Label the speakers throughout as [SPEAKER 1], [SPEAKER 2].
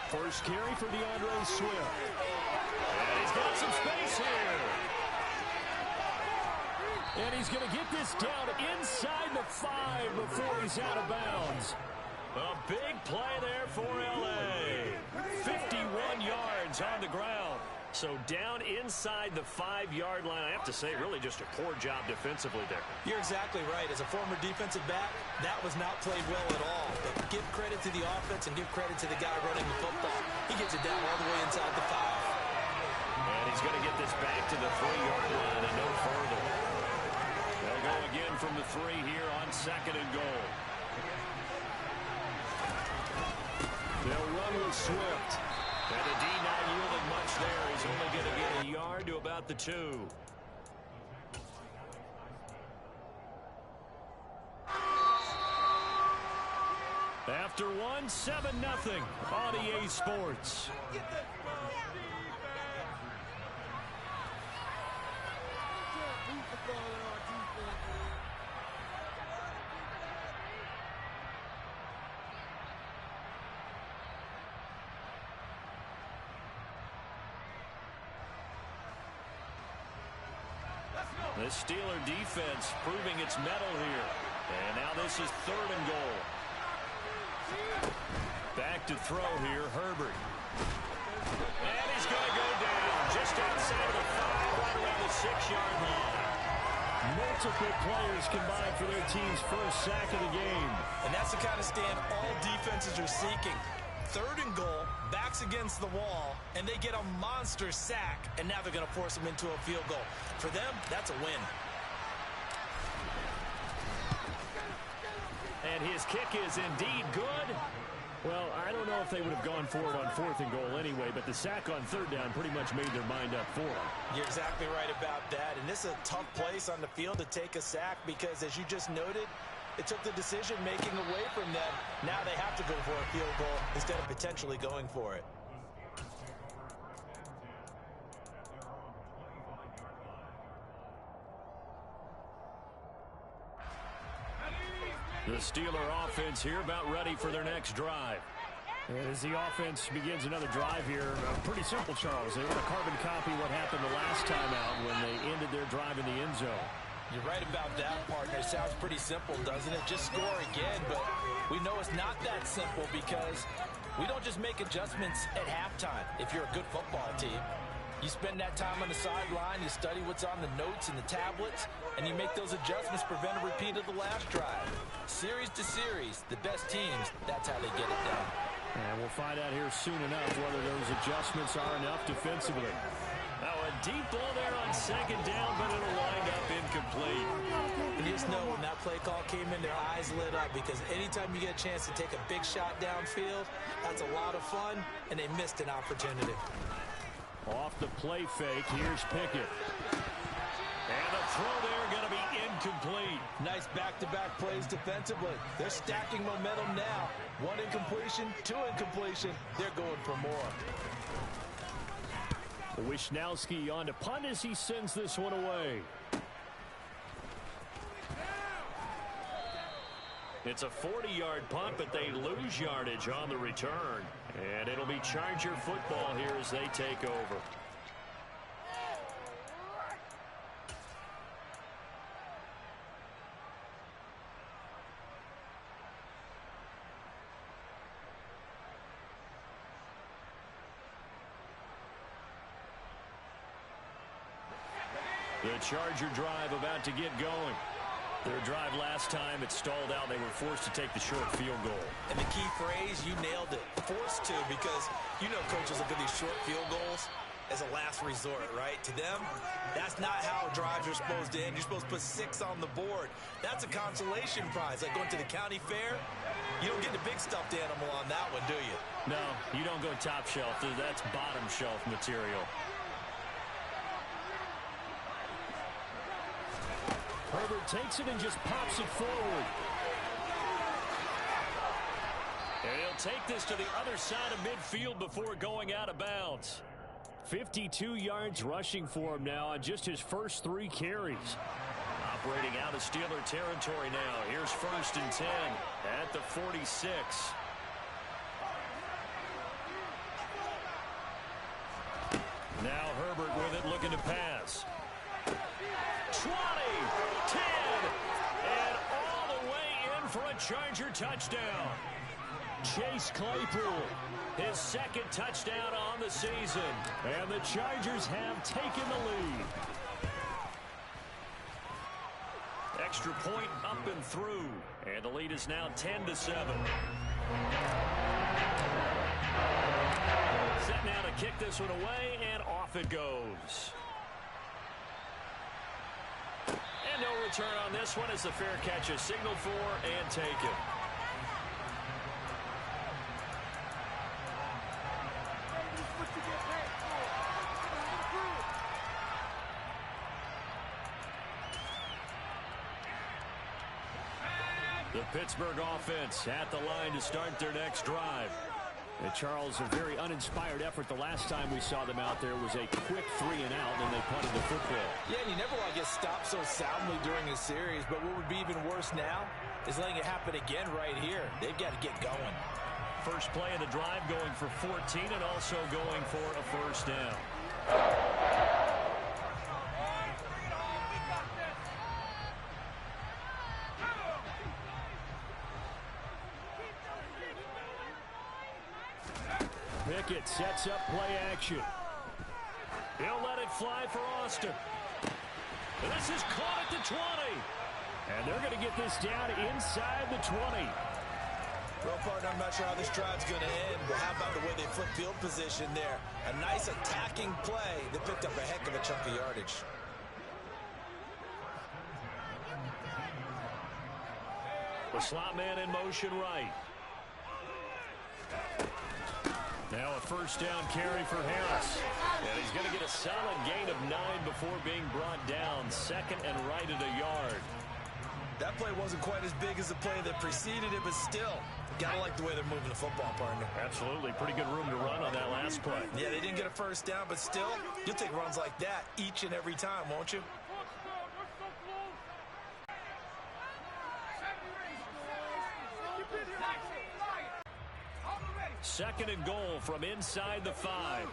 [SPEAKER 1] First carry for DeAndre Swift. And he's got some space here. And he's going to get this down inside the 5 before he's out of bounds. A big play there for L.A. 51 yards on the ground. So down inside the 5-yard line. I have to say, really just a poor job defensively there.
[SPEAKER 2] You're exactly right. As a former defensive back, that was not played well at all. But give credit to the offense and give credit to the guy running the football. He gets it down all the way inside the 5.
[SPEAKER 1] And he's going to get this back to the 3-yard line and no further. They'll go again from the 3 here on 2nd and goal. They'll run with Swift. And the D not yielding much there. He's only going to get a yard to about the 2. After 1, 7-0 on EA Sports. The Steeler defense proving its mettle here. And now this is 3rd and goal. Back to throw here, Herbert. And he's going to go down just outside of the 5, right around the 6-yard line. Multiple players combined for their team's first sack of the game.
[SPEAKER 2] And that's the kind of stand all defenses are seeking. 3rd and goal, backs against the wall, and they get a monster sack, and now they're going to force them into a field goal. For them, that's a win.
[SPEAKER 1] And his kick is indeed good. Well, I don't know if they would have gone for it on 4th and goal anyway, but the sack on 3rd down pretty much made their mind up for it.
[SPEAKER 2] You're exactly right about that, and this is a tough place on the field to take a sack because, as you just noted, it took the decision-making away from them. Now they have to go for a field goal instead of potentially going for it.
[SPEAKER 1] The Steeler offense here about ready for their next drive. And as the offense begins another drive here, pretty simple, Charles. They want to carbon copy what happened the last time out when they ended their drive in the end zone.
[SPEAKER 2] You're right about that, partner. It sounds pretty simple, doesn't it? Just score again, but we know it's not that simple because we don't just make adjustments at halftime if you're a good football team. You spend that time on the sideline, you study what's on the notes and the tablets, and you make those adjustments, prevent a repeat of the last drive. Series to series, the best teams, that's how they get it done.
[SPEAKER 1] And we'll find out here soon enough whether those adjustments are enough defensively. Now a deep ball there on 2nd down, but it'll wind up incomplete.
[SPEAKER 2] And you just know when that play call came in, their eyes lit up because anytime you get a chance to take a big shot downfield, that's a lot of fun, and they missed an opportunity.
[SPEAKER 1] Off the play fake, here's Pickett. And the throw there going to be incomplete.
[SPEAKER 2] Nice back-to-back plays defensively. They're stacking momentum now. 1 incompletion, 2 incompletion. They're going for more.
[SPEAKER 1] Wishnowski on to punt as he sends this one away. It's a 40-yard punt, but they lose yardage on the return. And it'll be Charger football here as they take over. The Charger drive about to get going. Their drive last time, it stalled out. They were forced to take the short field goal.
[SPEAKER 2] And the key phrase, you nailed it. Forced to, because you know coaches look at these short field goals as a last resort, right? To them, that's not how drives are supposed to end. You're supposed to put 6 on the board. That's a consolation prize, like going to the county fair. You don't get the big stuffed animal on that one, do you?
[SPEAKER 1] No, you don't go top shelf. That's bottom shelf material. Herbert takes it and just pops it forward. And he'll take this to the other side of midfield before going out of bounds. 52 yards rushing for him now on just his first 3 carries. Operating out of Steeler territory now. Here's 1st and 10 at the 46. Now Herbert with it, looking to pass. 20, 10, and all the way in for a Charger touchdown. Chase Claypool, his second touchdown on the season. And the Chargers have taken the lead. Extra point up and through. And the lead is now 10-7. Set now to kick this one away, and off it goes. And no return on this one as the fair catch is signaled for and taken. The Pittsburgh offense at the line to start their next drive. And Charles, a very uninspired effort the last time we saw them out there was a quick 3 and out, and they punted the football.
[SPEAKER 2] Yeah, and you never want to get stopped so soundly during a series, but what would be even worse now is letting it happen again right here. They've got to get going.
[SPEAKER 1] First play of the drive going for 14 and also going for a first down. Pickett sets up play action. He'll let it fly for Austin. And this is caught at the 20. And they're going to get this down inside the 20.
[SPEAKER 2] Well, partner, I'm not sure how this drive's going to end, but how about the way they flip field position there? A nice attacking play that picked up a heck of a chunk of yardage.
[SPEAKER 1] The slot man in motion right. Now a first down carry for Harris. And he's going to get a solid gain of 9 before being brought down. Second and right at a yard.
[SPEAKER 2] That play wasn't quite as big as the play that preceded it, but still, gotta like the way they're moving the football, partner.
[SPEAKER 1] Absolutely. Pretty good room to run on that last play.
[SPEAKER 2] Yeah, they didn't get a first down, but still, you'll take runs like that each and every time, won't you?
[SPEAKER 1] Second and goal from inside the 5.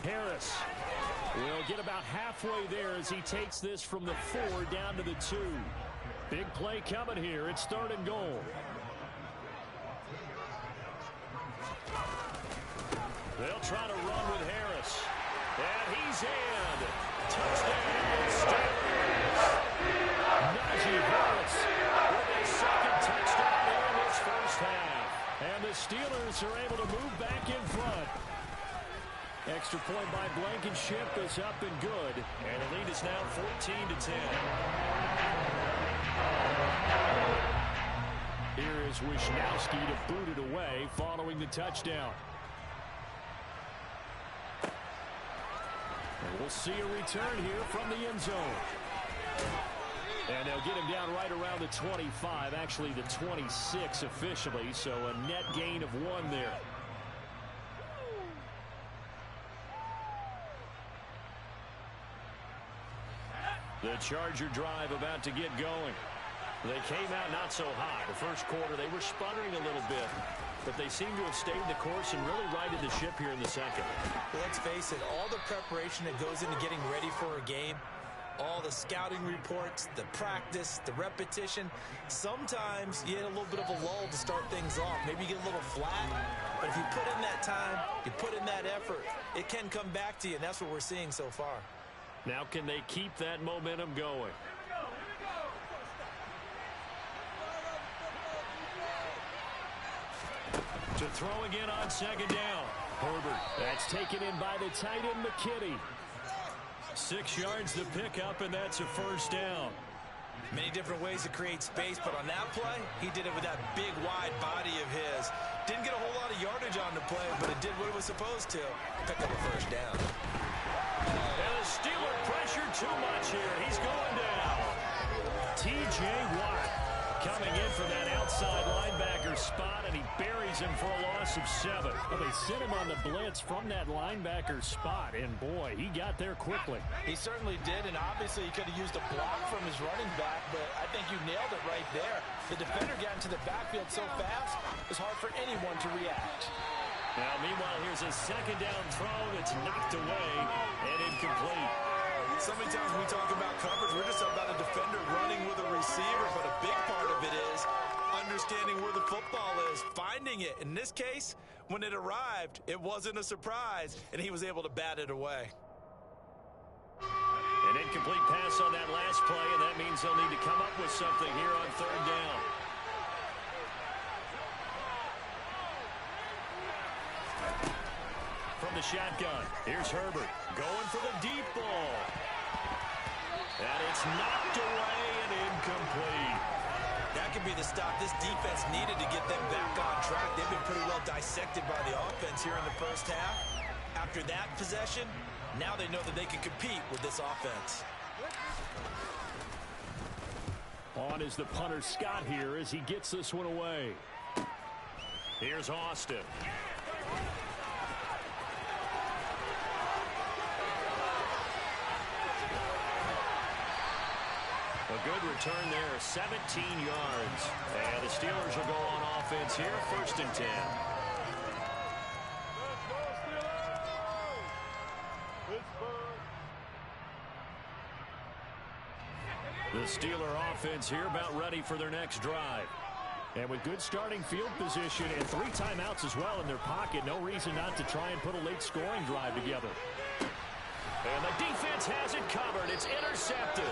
[SPEAKER 1] Harris will get about halfway there as he takes this from the 4 down to the 2. Big play coming here. It's third and goal. They'll try to run with Harris. And he's in. Touchdown, Steelers. Najee Harris with a second touchdown in this first half. And the Steelers are able to move back in front. Extra point by Blankenship is up and good. And the lead is now 14-10. Here is Wisnowski to boot it away following the touchdown. And we'll see a return here from the end zone. And they'll get him down right around the 25, actually the 26 officially, so a net gain of 1 there. The Charger drive about to get going. They came out not so hot. The first quarter, they were sputtering a little bit, but they seem to have stayed the course and really righted the ship here in the second.
[SPEAKER 2] Well, let's face it, all the preparation that goes into getting ready for a game, all the scouting reports, the practice, the repetition, sometimes you hit a little bit of a lull to start things off. Maybe you get a little flat, but if you put in that time, you put in that effort, it can come back to you, and that's what we're seeing so far.
[SPEAKER 1] Now can they keep that momentum going? To throw again on second down. Herbert. That's taken in by the tight end, McKinney. 6 yards to pick up, and that's a first down.
[SPEAKER 2] Many different ways to create space, but on that play, he did it with that big, wide body of his. Didn't get a whole lot of yardage on the play, but it did what it was supposed to. Pick up a first down.
[SPEAKER 1] And the Steeler pressure too much here. He's going down. T.J. Watt coming in for that outside linebacker spot, and he buries him for a loss of 7. Well, they sent him on the blitz from that linebacker spot, and boy, he got there quickly.
[SPEAKER 2] He certainly did, and obviously he could have used a block from his running back, but I think you nailed it right there. The defender got into the backfield so fast, it was hard for anyone to react.
[SPEAKER 1] Now, meanwhile, here's a second down throw that's knocked away and incomplete.
[SPEAKER 2] So many times when we talk about coverage, we're just about a defender running with a receiver, but a big part of it is understanding where the football is, finding it. In this case, when it arrived, it wasn't a surprise, and he was able to bat it away.
[SPEAKER 1] An incomplete pass on that last play, and that means they'll need to come up with something here on third down. From the shotgun, here's Herbert going for the deep ball. And it's knocked away and incomplete.
[SPEAKER 2] That could be the stop this defense needed to get them back on track. They've been pretty well dissected by the offense here in the first half. After that possession, now they know that they can compete with this offense.
[SPEAKER 1] On is the punter Scott here as he gets this one away. Here's Austin. A good return there, 17 yards. And the Steelers will go on offense here, 1st and 10. The Steeler offense here about ready for their next drive. And with good starting field position and 3 timeouts as well in their pocket, no reason not to try and put a late scoring drive together. And the defense has it covered. It's intercepted.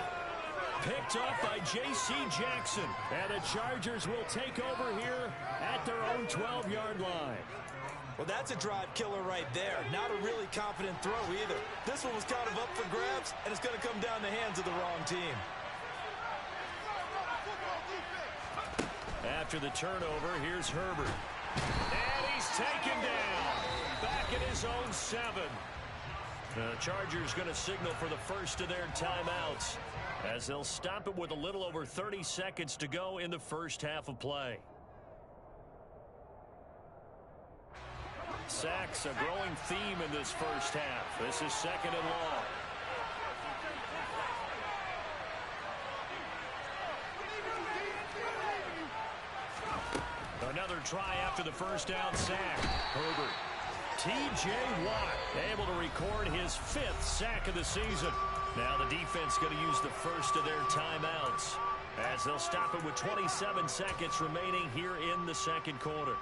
[SPEAKER 1] Picked up by J.C. Jackson. And the Chargers will take over here at their own 12-yard line.
[SPEAKER 2] Well, that's a drive killer right there. Not a really confident throw either. This one was kind of up for grabs, and it's going to come down the hands of the wrong team.
[SPEAKER 1] After the turnover, here's Herbert. And he's taken down. Back at his own 7. The Chargers going to signal for the first of their timeouts as they'll stop it with a little over 30 seconds to go in the first half of play. Sacks, a growing theme in this first half. This is 2nd and long. Another try after the first down sack. Herbert. T.J. Watt able to record his 5th sack of the season. Now the defense going to use the first of their timeouts as they'll stop it with 27 seconds remaining here in the second quarter.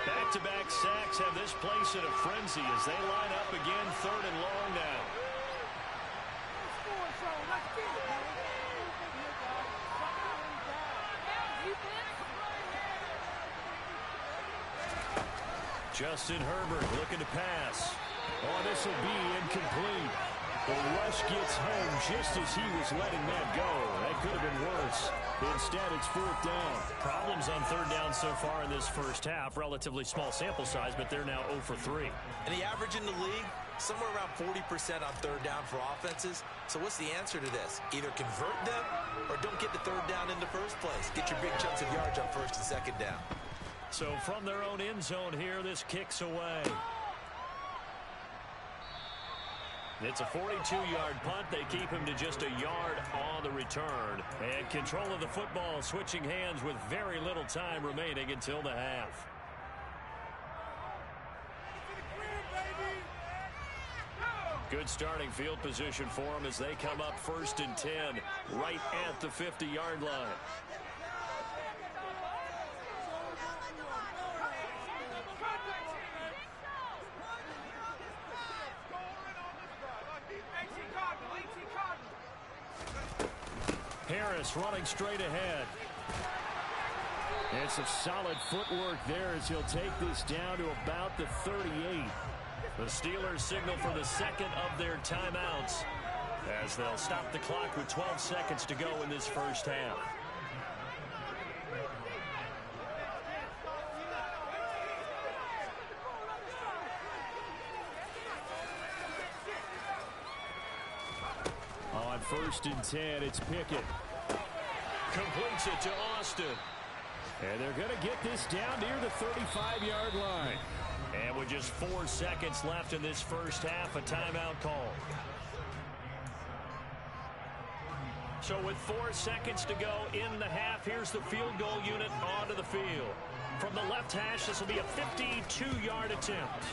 [SPEAKER 1] Back-to-back sacks have this place in a frenzy as they line up again 3rd and long now. Justin Herbert looking to pass. Oh, this will be incomplete. The rush gets home just as he was letting that go. That could have been worse. Instead, it's 4th down. Problems on 3rd down so far in this first half. Relatively small sample size, but they're now 0 for 3.
[SPEAKER 2] And the average in the league, somewhere around 40% on 3rd down for offenses. So what's the answer to this? Either convert them or don't get the 3rd down in the first place. Get your big chunks of yards on 1st and 2nd down.
[SPEAKER 1] So from their own end zone here, this kicks away. It's a 42-yard punt. They keep him to just a yard on the return. And control of the football switching hands with very little time remaining until the half. Good starting field position for them as they come up 1st and 10 right at the 50-yard line. Harris running straight ahead. And some solid footwork there as he'll take this down to about the 38. The Steelers signal for the 2nd of their timeouts as they'll stop the clock with 12 seconds to go in this first half. On 1st and 10, it's Pickett. Completes it to Austin. And they're going to get this down near the 35-yard line. And with just 4 seconds left in this first half, a timeout call. So with 4 seconds to go in the half, here's the field goal unit onto the field. From the left hash, this will be a 52-yard attempt.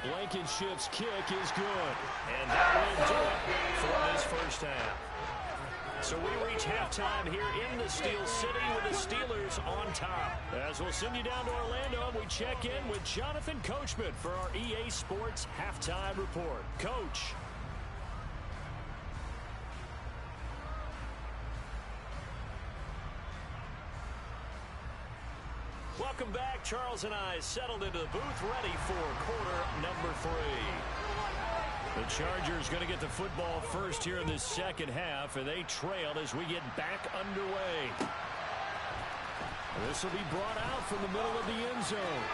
[SPEAKER 1] Blankenship's kick is good. And that will do it for this first half. So we reach halftime here in the Steel City with the Steelers on top. As we'll send you down to Orlando, we check in with Jonathan Coachman for our EA Sports Halftime Report. Coach. Welcome back. Charles and I settled into the booth ready for quarter number 3. The Chargers going to get the football first here in this second half, and they trail as we get back underway. This will be brought out from the middle of the end zone.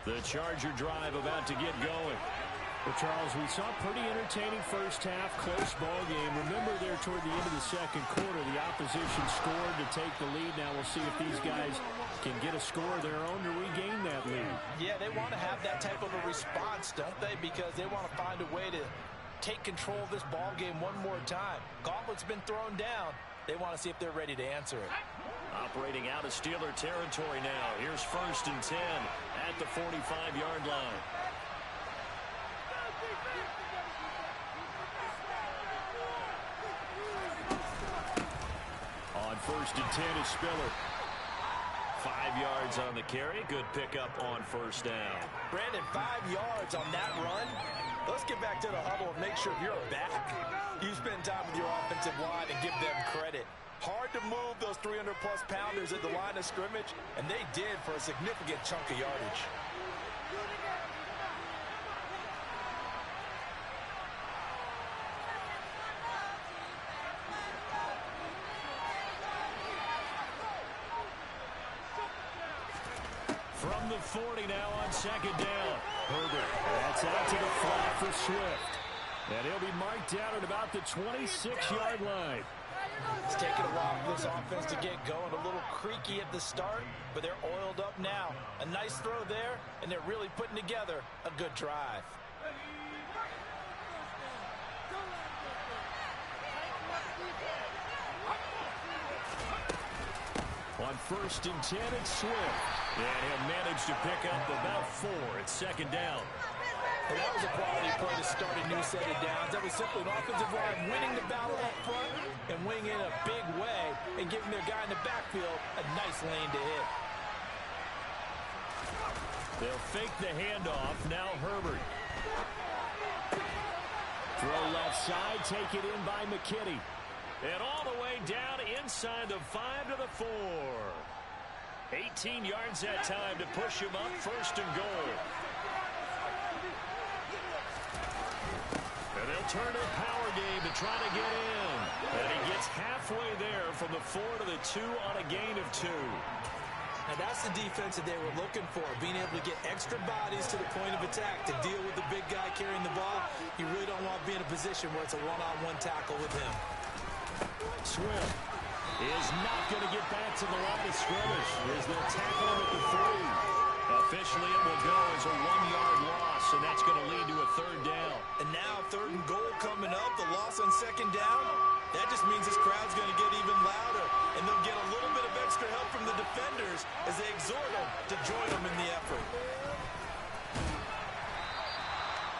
[SPEAKER 1] The Charger drive about to get going. Well, Charles, we saw a pretty entertaining first half, close ball game. Remember there toward the end of the second quarter, the opposition scored to take the lead. Now we'll see if these guys can get a score of their own to regain that lead. Yeah, they want to have that type of a response, don't they? Because they want to find a way to take control of this ball game one more time. Gauntlet's been thrown down. They want to see if they're ready to answer it. Operating out of Steeler territory now. Here's 1st and 10 at the 45-yard line. On 1st and 10 is Spiller. 5 yards on the carry. Good pickup on 1st down. Brandon, 5 yards on that run. Let's get back to the huddle and make sure you're back. You spend time with your offensive line and give them credit. Hard to move those 300-plus pounders at the line of scrimmage, and they did for a significant chunk of yardage. From the 40 now on 2nd down. Herbert, that's out to the flat for Swift. And he'll be marked down at about the 26-yard line. It's taken a while for this offense to get going. A little creaky at the start, but they're oiled up now. A nice throw there, and they're really putting together a good drive. On 1st and 10, it's Swift. And he'll manage to pick up about 4 at 2nd down. Well, that was a quality play to start a new set of downs. That was simply an offensive line winning the battle up front and winning in a big way and giving their guy in the backfield a nice lane to hit. They'll fake the handoff. Now Herbert. Throw left side, take it in by McKinney. And all the way down inside the 5 to the 4. 18 yards that time to push him up 1st and goal. And they'll turn a power game to try to get in. And he gets halfway there from the 4 to the 2 on a gain of 2. And that's the defense that they were looking for, being able to get extra bodies to the point of attack to deal with the big guy carrying the ball. You really don't want to be in a position where it's a one-on-one tackle with him. Swift is not going to get back to the line of scrimmage as they'll tackle him at the 3. Officially, it will go as a 1-yard loss, and that's going to lead to a 3rd down. And now 3rd and goal coming up, the loss on 2nd down. That just means this crowd's going to get even louder, and they'll get a little bit of extra help from the defenders as they exhort them to join them in the effort.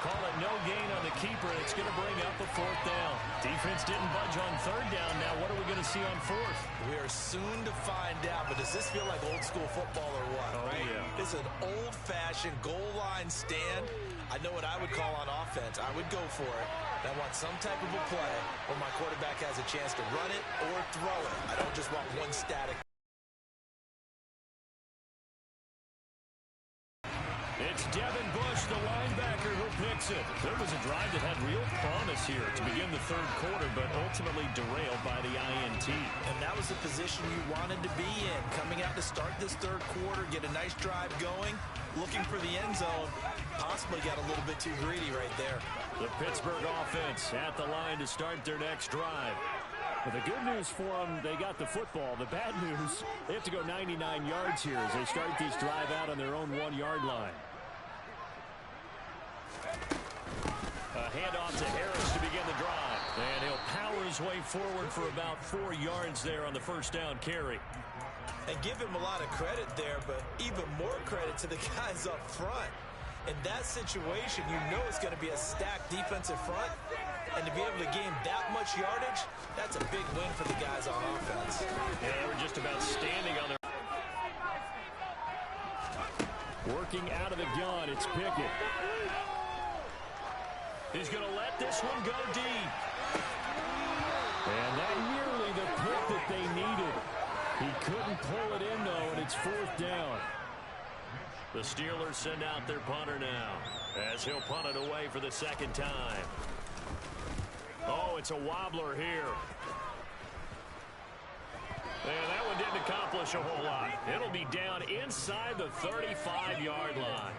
[SPEAKER 1] Call it no gain on the keeper. It's going to bring up a fourth down. Defense didn't budge on third down. Now what are we going to see on fourth?
[SPEAKER 2] We are soon to find out, but does this feel like old school football or what?
[SPEAKER 1] Oh,
[SPEAKER 2] right?
[SPEAKER 1] yeah.
[SPEAKER 2] This is an old-fashioned goal line stand. I know what I would call on offense. I would go for it. I want some type of a play where my quarterback has a chance to run it or throw it. I don't just want one static.
[SPEAKER 1] It's Devin Bush, the linebacker, who picks it. There was a drive that had real promise here to begin the third quarter, but ultimately derailed by the INT.
[SPEAKER 2] And that was the position you wanted to be in. Coming out to start this third quarter, get a nice drive going, looking for the end zone. Possibly got a little bit too greedy right there.
[SPEAKER 1] The Pittsburgh offense at the line to start their next drive. Well, the good news for them, they got the football. The bad news, they have to go 99 yards here as they start this drive out on their own 1-yard line. A handoff to Harris to begin the drive. And he'll power his way forward for about 4 yards there on the first down carry.
[SPEAKER 2] And give him a lot of credit there, but even more credit to the guys up front. In that situation, you know it's going to be a stacked defensive front. And to be able to gain that much yardage, that's a big win for the guys on offense.
[SPEAKER 1] Yeah, they were just about standing on their... Working out of the gun, it's Pickett. He's going to let this one go deep. And that nearly the pick that they needed. He couldn't pull it in, though, and it's fourth down. The Steelers send out their punter now as he'll punt it away for the second time. Oh, it's a wobbler here. And that one didn't accomplish a whole lot. It'll be down inside the 35-yard line.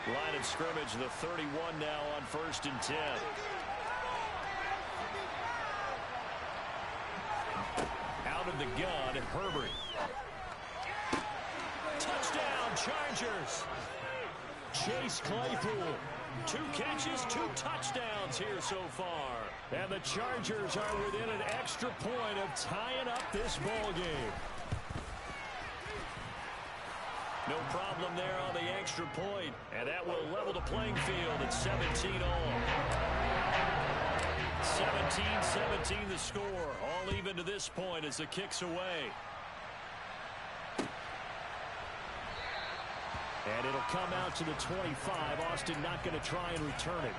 [SPEAKER 1] Line of scrimmage, the 31 now on 1st and 10. Out of the gun, Herbert. Touchdown, Chargers. Chase Claypool. 2 catches, 2 touchdowns here so far. And the Chargers are within an extra point of tying up this ball game. No problem there on the extra point, and that will level the playing field at 17 all. 17-17 the score, all even to this point as the kick's away. And it'll come out to the 25. Austin not going to try and return it.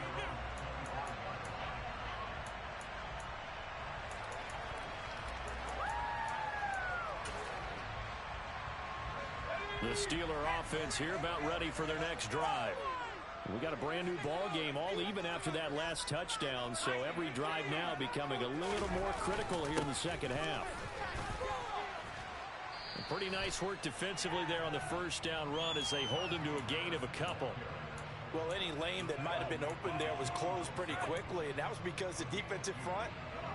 [SPEAKER 1] The Steeler offense here about ready for their next drive. We got a brand new ball game, all even after that last touchdown, so every drive now becoming a little more critical here in the second half. And pretty nice work defensively there on the first down run as they hold him to a gain of a couple.
[SPEAKER 2] Well, any lane that might have been open there was closed pretty quickly, and that was because the defensive front,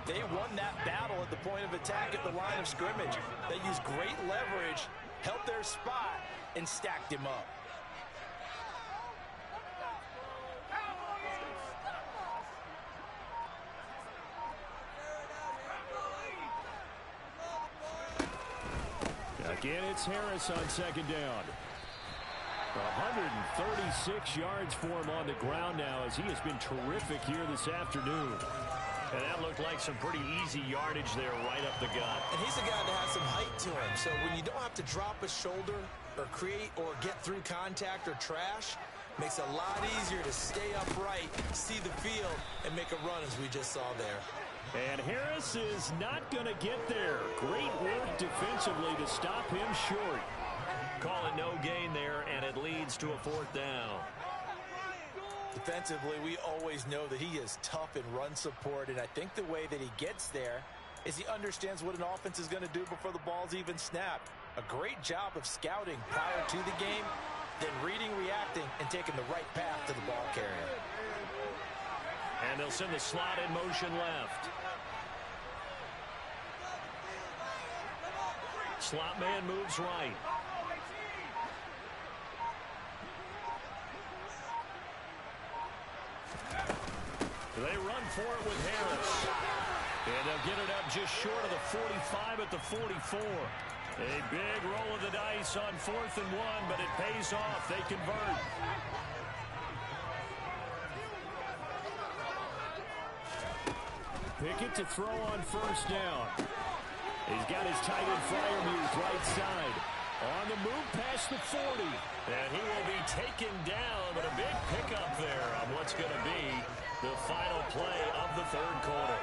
[SPEAKER 2] they won that battle at the point of attack at the line of scrimmage. They used great leverage, held their spot, and stacked him up.
[SPEAKER 1] Again, it's Harris on second down. 136 yards for him on the ground now as he has been terrific here this afternoon. And that looked like some pretty easy yardage there right up the gut.
[SPEAKER 2] And he's a guy that has some height to him. So when you don't have to drop a shoulder or create or get through contact or trash, makes it a lot easier to stay upright, see the field, and make a run as we just saw there.
[SPEAKER 1] And Harris is not going to get there. Great work defensively to stop him short. Call it no gain there, and it leads to a fourth down.
[SPEAKER 2] Defensively, we always know that he is tough in run support, and I think the way that he gets there is he understands what an offense is going to do before the ball's even snapped. A great job of scouting prior to the game, then reading, reacting, and taking the right path to the ball carrier.
[SPEAKER 1] And they'll send the slot in motion left. Slot man moves right. They run for it with Harris. And they'll get it up just short of the 45 at the 44. A big roll of the dice on 4th and 1, but it pays off. They convert. Pickett to throw on 1st down. He's got his tight end Freiermuth right side. On the move past the 40. And he will be taken down, but a big pickup there on what's going to be the final play of the 3rd quarter.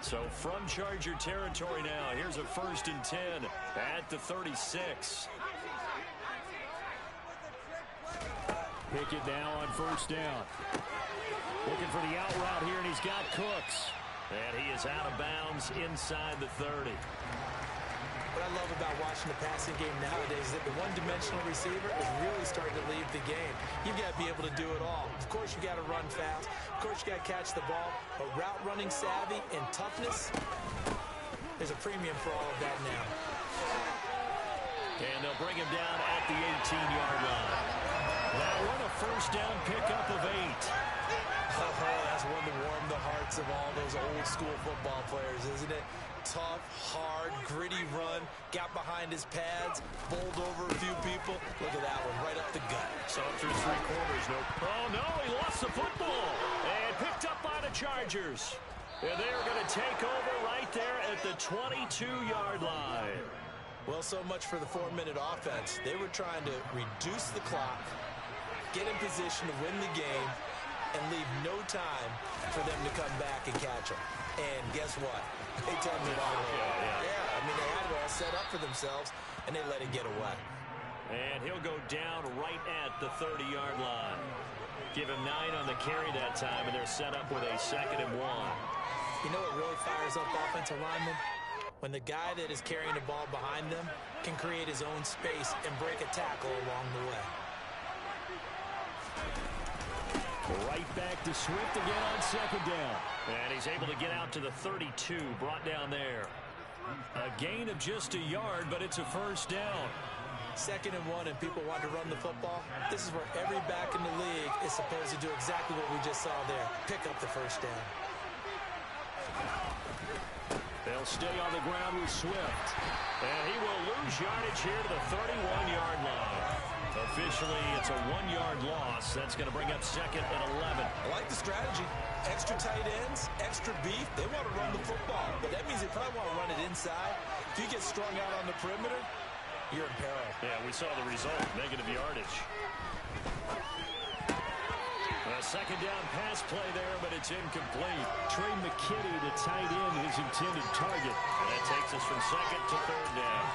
[SPEAKER 1] So from Charger territory now, here's a 1st and 10 at the 36. Pickett now on 1st down. Looking for the out route here, and he's got Cooks. And he is out of bounds inside the 30.
[SPEAKER 2] What I love about watching the passing game nowadays is that the one-dimensional receiver is really starting to leave the game. You've got to be able to do it all. Of course, you got to run fast. Of course, you got to catch the ball. But route running savvy and toughness, there's a premium for all of that now.
[SPEAKER 1] And they'll bring him down at the 18-yard line. That one a 1st down pickup of 8.
[SPEAKER 2] Oh, that's one to warm the hearts of all those old-school football players, isn't it? Tough, hard, gritty run, got behind his pads, bowled over a few people. Look at that one, right up the gut.
[SPEAKER 1] So through 3 quarters, no. Oh, no, he lost the football. And picked up by the Chargers. And they're going to take over right there at the 22-yard line.
[SPEAKER 2] Well, so much for the 4-minute offense. They were trying to reduce the clock, get in position to win the game, and leave no time for them to come back and catch them. And guess what? They turned it all over. Yeah, I mean, they had it all set up for themselves, and they let it get away.
[SPEAKER 1] And he'll go down right at the 30-yard line. Give him 9 on the carry that time, and they're set up with a 2nd and 1.
[SPEAKER 2] You know what really fires up offensive linemen? When the guy that is carrying the ball behind them can create his own space and break a tackle along the way.
[SPEAKER 1] Right back to Swift again on 2nd down. And he's able to get out to the 32, brought down there. A gain of just a yard, but it's a 1st down.
[SPEAKER 2] 2nd and 1, and people want to run the football. This is where every back in the league is supposed to do exactly what we just saw there. Pick up the 1st down.
[SPEAKER 1] They'll stay on the ground with Swift. And he will lose yardage here to the 31-yard line. Officially, it's a 1-yard loss. That's going to bring up 2nd and 11.
[SPEAKER 2] I like the strategy. Extra tight ends, extra beef. They want to run the football, but that means they probably want to run it inside. If you get strung out on the perimeter, you're in peril.
[SPEAKER 1] Yeah, we saw the result. Negative yardage. A 2nd down pass play there, but it's incomplete. Trey McKinney, the tight end, his intended target. And that takes us from 2nd to 3rd down.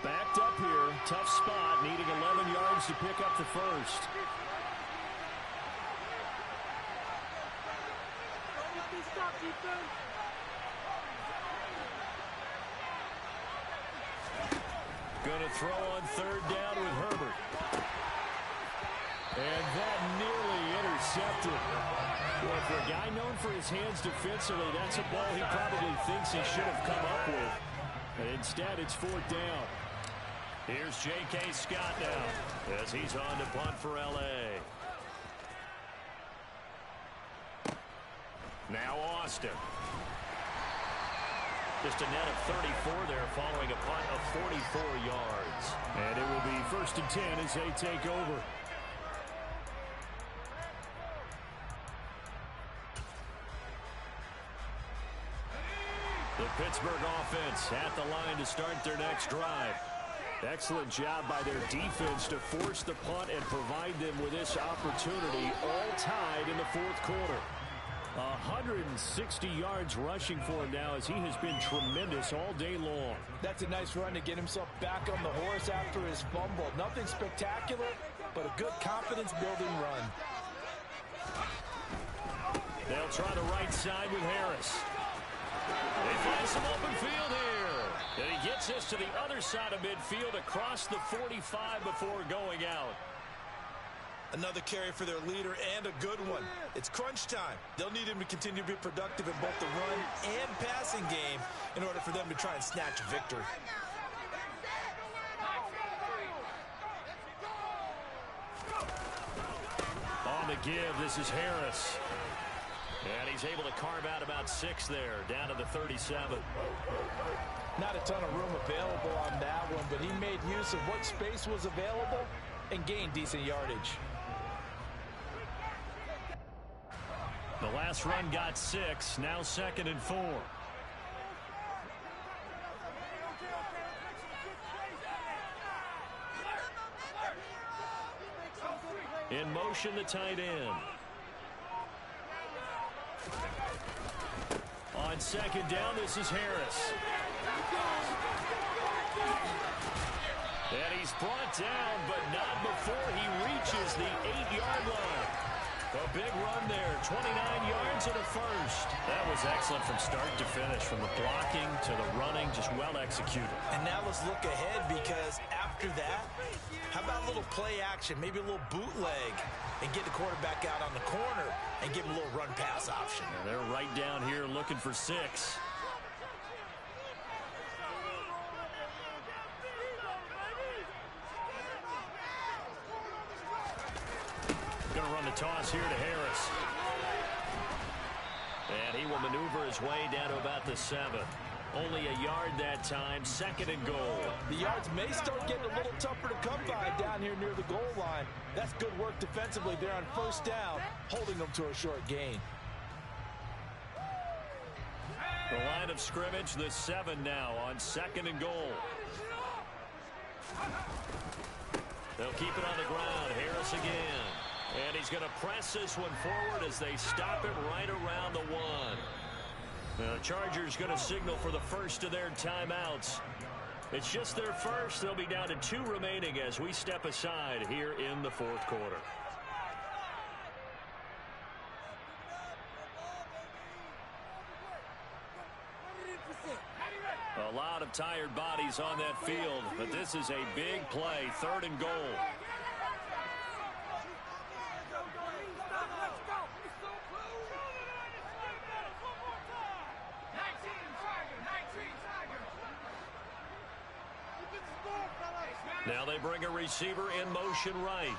[SPEAKER 1] Backed up here, tough spot, needing 11 yards to pick up the 1st. Gonna throw on 3rd down with Herbert. And that nearly intercepted. Well, for a guy known for his hands defensively, that's a ball he probably thinks he should have come up with. And instead, it's 4th down. Here's J.K. Scott now as he's on to punt for L.A. Now Austin. Just a net of 34 there following a punt of 44 yards. And it will be 1st and 10 as they take over. The Pittsburgh offense at the line to start their next drive. Excellent job by their defense to force the punt and provide them with this opportunity, all tied in the 4th quarter. 160 yards rushing for him now as he has been tremendous all day long.
[SPEAKER 2] That's a nice run to get himself back on the horse after his fumble. Nothing spectacular, but a good confidence-building run.
[SPEAKER 1] They'll try the right side with Harris. They find some open field here. And he gets this to the other side of midfield across the 45 before going out.
[SPEAKER 2] Another carry for their leader and a good one. It's crunch time. They'll need him to continue to be productive in both the run and passing game in order for them to try and snatch a victory.
[SPEAKER 1] On the give, this is Harris. And he's able to carve out about 6 there, down to the 37.
[SPEAKER 2] Not a ton of room available on that one, but he made use of what space was available and gained decent yardage.
[SPEAKER 1] The last run got 6, now 2nd and 4. In motion, the tight end. On 2nd down, this is Harris. And he's brought down, but not before he reaches the 8-yard line. A big run there, 29 yards and a first. That was excellent from start to finish, from the blocking to the running, just well executed.
[SPEAKER 2] And now let's look ahead, because after that, how about a little play action, maybe a little bootleg, and get the quarterback out on the corner and give him a little run-pass option.
[SPEAKER 1] And they're right down here looking for 6. Going to run the toss here to Harris. And he will maneuver his way down to about the 7. Only a yard that time, 2nd and goal.
[SPEAKER 2] The yards may start getting a little tougher to come by down here near the goal line. That's good work defensively there on 1st down, holding them to a short gain.
[SPEAKER 1] The line of scrimmage, the 7 now on 2nd and goal. They'll keep it on the ground. Harris again. And he's going to press this one forward as they stop him right around the 1. The Chargers going to signal for the first of their timeouts. It's just their first. They'll be down to 2 remaining as we step aside here in the 4th quarter. A lot of tired bodies on that field, but this is a big play, 3rd and goal. Now they bring a receiver in motion right.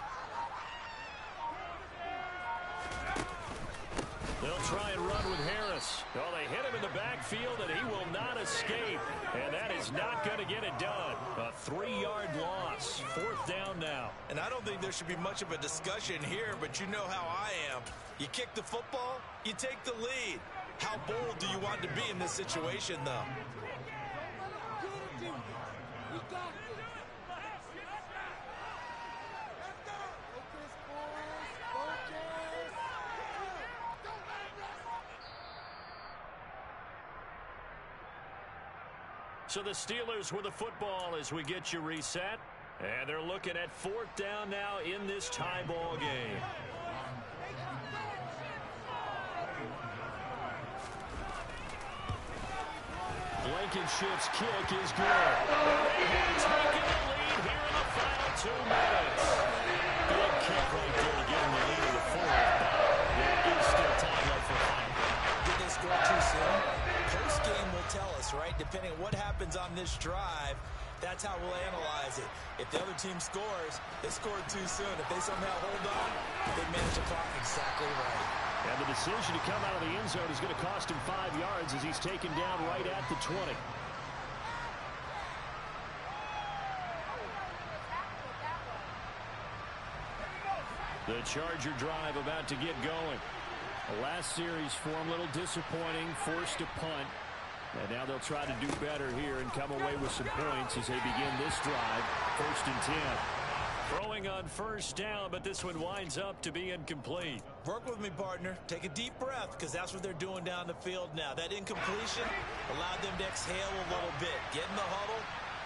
[SPEAKER 1] They'll try and run with Harris. Well, they hit him in the backfield, and he will not escape. And that is not going to get it done. A 3-yard loss. 4th down now.
[SPEAKER 2] And I don't think there should be much of a discussion here, but you know how I am. You kick the football, you take the lead. How bold do you want to be in this situation, though?
[SPEAKER 1] So the Steelers with the football as we get you reset. And they're looking at 4th down now in this tie ball game. Blankenship's kick is good. They have taken the lead here in the final 2 minutes. Good kick right there to get them the lead of the 4th. There is still time left for fight.
[SPEAKER 2] Did they score too soon? Post-game will tell us, right? Depending on what happens on this drive, that's how we'll analyze it. If the other team scores, they scored too soon. If they somehow hold on, they manage the clock exactly right.
[SPEAKER 1] And the decision to come out of the end zone is going to cost him 5 yards as he's taken down right at the 20. The Charger drive about to get going. The last series for him, a little disappointing, forced a punt. And now they'll try to do better here and come away with some points as they begin this drive. 1st and 10. Throwing on 1st down, but this one winds up to be incomplete.
[SPEAKER 2] Work with me, partner. Take a deep breath, because that's what they're doing down the field now. That incompletion allowed them to exhale a little bit. Get in the huddle,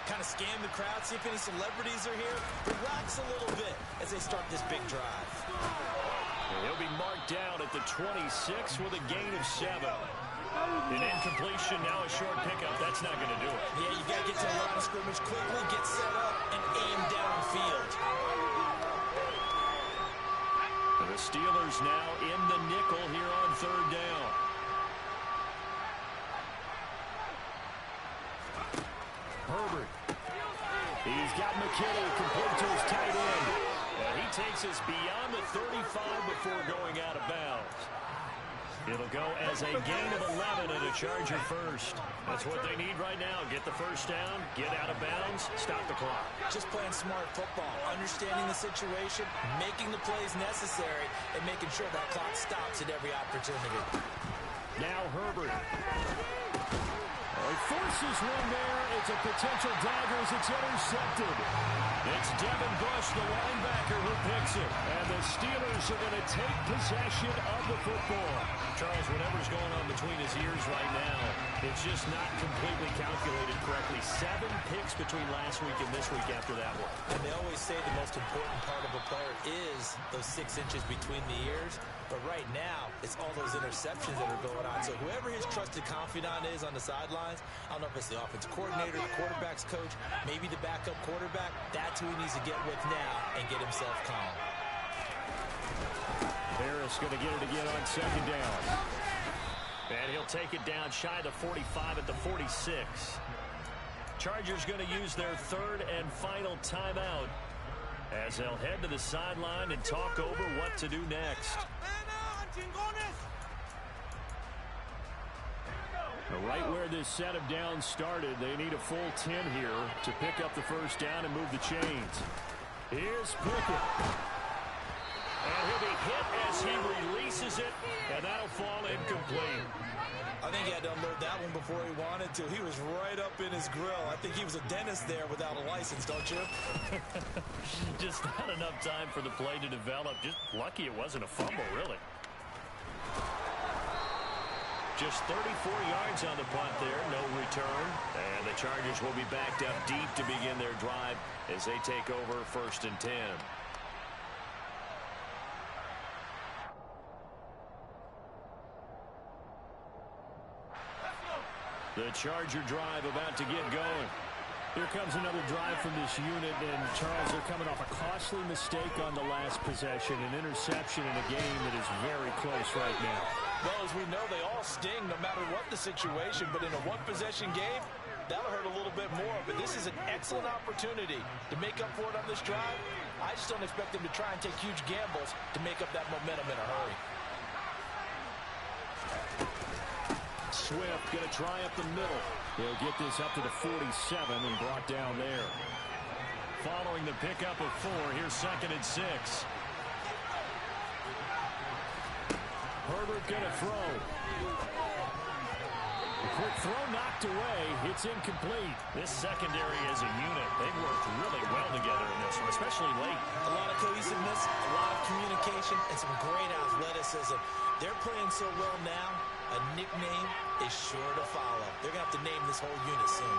[SPEAKER 2] kind of scan the crowd, see if any celebrities are here. Relax a little bit as they start this big drive.
[SPEAKER 1] He'll be marked down at the 26 with a gain of 7. An incompletion, now a short pickup. That's not going to do it.
[SPEAKER 2] Yeah, you got to get to the line of scrimmage quickly, get set up, and aim downfield.
[SPEAKER 1] The Steelers now in the nickel here on third down. Herbert. He's got McKinney complete to his tight end. And he takes us beyond the 35 before going out of bounds. It'll go as a gain of 11 and a Charger first. That's what they need right now. Get the first down, get out of bounds, stop the clock.
[SPEAKER 2] Just playing smart football, understanding the situation, making the plays necessary, and making sure that clock stops at every opportunity.
[SPEAKER 1] Now Herbert. He forces one there. It's a potential dagger as it's intercepted. It's Devin Bush, the linebacker, who picks it. And the Steelers are going to take possession of the football. Charles, whatever's going on between his ears right now, it's just not completely calculated correctly. 7 picks between last week and this week after that one.
[SPEAKER 2] And they always say the most important part of a player is those 6 inches between the ears. But right now, it's all those interceptions that are going on. So whoever his trusted confidant is on the sidelines, I don't know if it's the offensive coordinator, the quarterback's coach, maybe the backup quarterback, that's who he needs to get with now and get himself calm.
[SPEAKER 1] Harris going to get it again on second down. And he'll take it down shy of the 45 at the 46. Chargers going to use their third and final timeout as they'll head to the sideline and talk over what to do next. Right where this set of downs started, they need a full 10 here to pick up the first down and move the chains. Here's Pickett. And he'll be hit as he releases it, and that'll fall incomplete.
[SPEAKER 2] I think he had to unload that one before he wanted to. He was right up in his grill. I think he was a dentist there without a license, don't you?
[SPEAKER 1] Just not enough time for the play to develop. Just lucky it wasn't a fumble, really. Just 34 yards on the punt there, no return. And the Chargers will be backed up deep to begin their drive as they take over first and 10. The Charger drive about to get going. Here comes another drive from this unit, and Charles, they're coming off a costly mistake on the last possession, an interception in a game that is very close right now.
[SPEAKER 2] Well, as we know, they all sting no matter what the situation, but in a one-possession game, that'll hurt a little bit more. But this is an excellent opportunity to make up for it on this drive. I just don't expect them to try and take huge gambles to make up that momentum in a hurry.
[SPEAKER 1] Swift going to try up the middle. He'll get this up to the 47 and brought down there. Following the pickup of 4, here's second and 6. Herbert going to throw. A quick throw knocked away. It's incomplete. This secondary as a unit, they've worked really well together in this one, especially late.
[SPEAKER 2] A lot of cohesiveness, a lot of communication, and some great athleticism. They're playing so well now, a nickname is sure to follow. They're going to have to name this whole unit soon.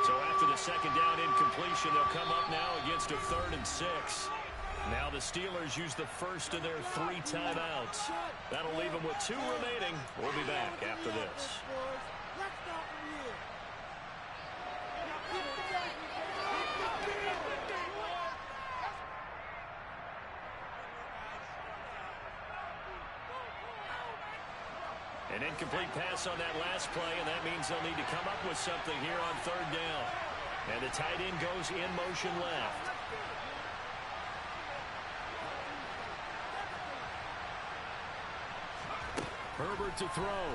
[SPEAKER 1] So after the second down incompletion, they'll come up now against a 3rd and 6. Now the Steelers use the first of their 3 timeouts. That'll leave them with 2 remaining. We'll be back after this. An incomplete pass on that last play, and that means they'll need to come up with something here on 3rd down. And the tight end goes in motion left. Herbert to throw.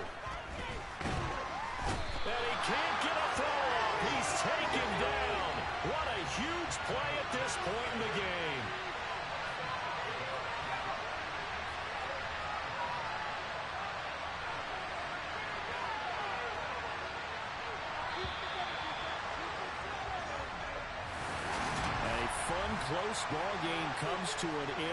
[SPEAKER 1] And he can't get a throw off. He's taken down. What a huge play at this point in the game. A fun, close ball game comes to an end.